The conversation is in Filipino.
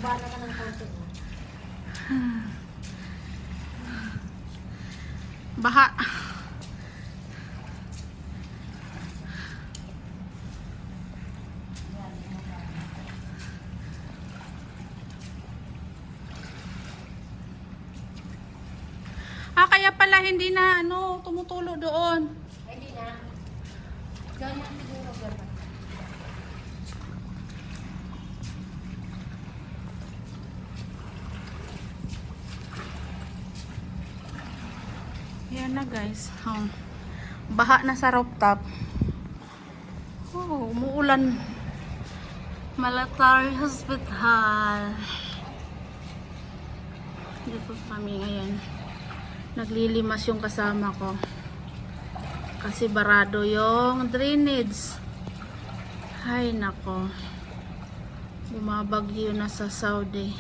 Baba na ka ng konti. Baha. Kaya pala hindi na tumutulo doon. Ay, hindi na. Ganyan siguro gano'n. Yan na guys. Baha na sa rooftop. Umuulan. Military Hospital. Dito kami ngayon. Naglilimas yung kasama ko. Kasi barado yung drainage. Ay nako. Bumabagyo na sa Saudi.